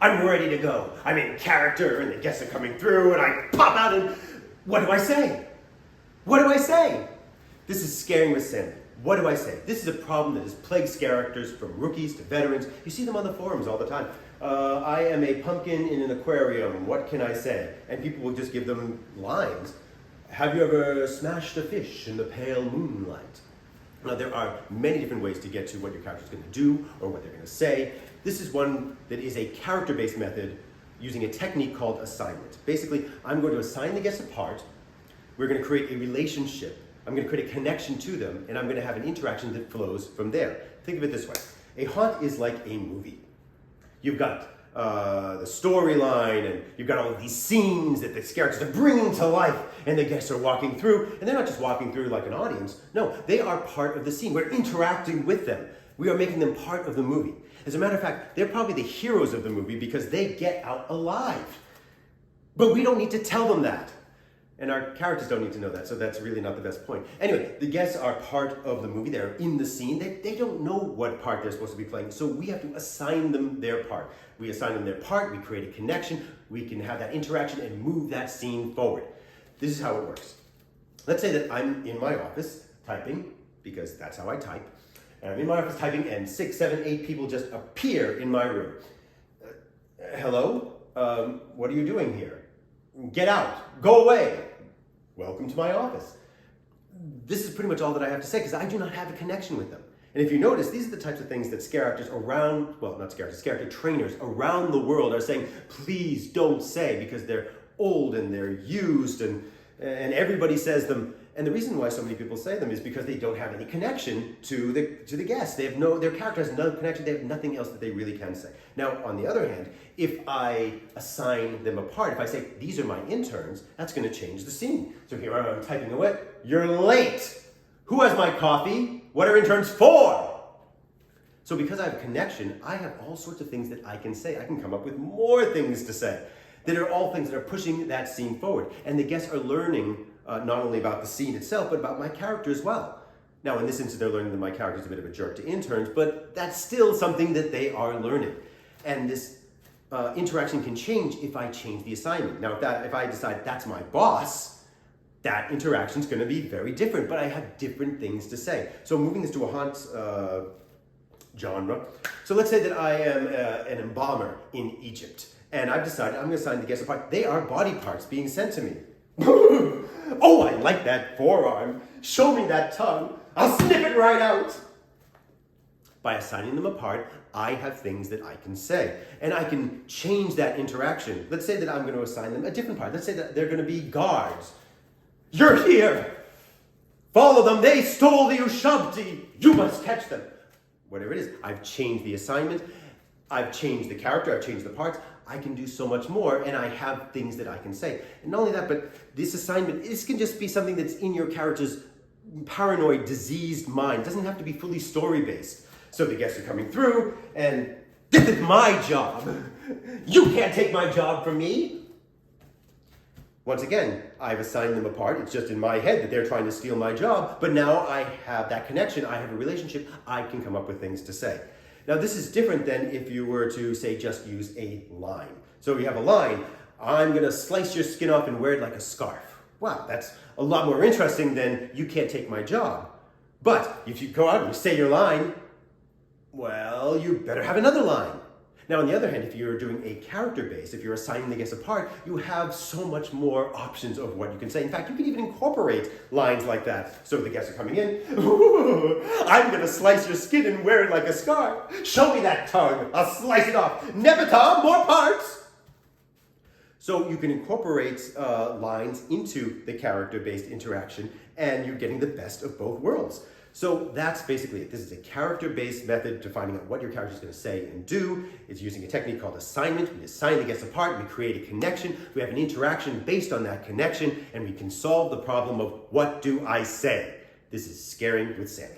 I'm ready to go. I'm in character and the guests are coming through and I pop out and what do I say? What do I say? This is Scaring with Sammy. What do I say? This is a problem that has plagued scare actors from rookies to veterans. You see them on the forums all the time. I am a pumpkin in an aquarium. What can I say? And people will just give them lines. Have you ever smashed a fish in the pale moonlight? Now, there are many different ways to get to what your character is going to do or what they're going to say. This is one that is a character-based method using a technique called assignment. Basically, I'm going to assign the guests a part. We're going to create a relationship. I'm going to create a connection to them, and I'm going to have an interaction that flows from there. Think of it this way. A haunt is like a movie. You've got the storyline, and you've got all of these scenes that the characters are bringing to life, and the guests are walking through, and they're not just walking through like an audience. No, they are part of the scene. We're interacting with them. We are making them part of the movie. As a matter of fact, they're probably the heroes of the movie because they get out alive. But we don't need to tell them that. And our characters don't need to know that, so that's really not the best point. Anyway, the guests are part of the movie. They're in the scene. They don't know what part they're supposed to be playing, so we have to assign them their part. We assign them their part, we create a connection, we can have that interaction and move that scene forward. This is how it works. Let's say that I'm in my office typing, because that's how I type. And I'm in my office typing, and 6, 7, 8 people just appear in my room. Hello? What are you doing here? Get out. Go away. Welcome to my office. This is pretty much all that I have to say because I do not have a connection with them. And if you notice, these are the types of things that scare actors around, well, not scare actors, scare actor trainers around the world are saying, please don't say, because they're old and they're used and everybody says them. And the reason why so many people say them is because they don't have any connection to the guests. They have their character has no connection. They have nothing else that they really can say. Now, on the other hand, if I assign them a part, if I say, these are my interns, that's going to change the scene. So here I'm typing away. You're late. Who has my coffee? What are interns for? So because I have a connection, I have all sorts of things that I can say. I can come up with more things to say that are all things that are pushing that scene forward. And the guests are learning not only about the scene itself, but about my character as well. Now, in this instance, they're learning that my character is a bit of a jerk to interns, but that's still something that they are learning. And this interaction can change if I change the assignment. Now, if I decide that's my boss, that interaction is going to be very different, but I have different things to say. So moving this to a haunt genre. So let's say that I am an embalmer in Egypt, and I've decided I'm going to assign the guests a part. They are body parts being sent to me. Oh, I like that forearm. Show me that tongue. I'll snip it right out. By assigning them a part, I have things that I can say. And I can change that interaction. Let's say that I'm going to assign them a different part. Let's say that they're going to be guards. You're here. Follow them. They stole the Ushabti. You must catch them. Whatever it is, I've changed the assignment. I've changed the character. I've changed the parts. I can do so much more, and I have things that I can say. And not only that, but this assignment, this can just be something that's in your character's paranoid, diseased mind. It doesn't have to be fully story-based. So the guests are coming through, and this is my job. You can't take my job from me. Once again, I've assigned them a part. It's just in my head that they're trying to steal my job, but now I have that connection. I have a relationship. I can come up with things to say. Now, this is different than if you were to, say, just use a line. So you have a line, I'm going to slice your skin off and wear it like a scarf. Wow, that's a lot more interesting than you can't take my job. But if you go out and you say your line, well, you better have another line. Now, on the other hand, if you're doing a character base, if you're assigning the guests a part, you have so much more options of what you can say. In fact, you can even incorporate lines like that. So the guests are coming in, I'm going to slice your skin and wear it like a scarf. Show me that tongue. I'll slice it off. Never, Tom, more parts. So you can incorporate lines into the character-based interaction, and you're getting the best of both worlds. So that's basically it. This is a character-based method to finding out what your character is going to say and do. It's using a technique called assignment. We assign the guests a part, we create a connection, we have an interaction based on that connection, and we can solve the problem of what do I say? This is Scaring with Sammy.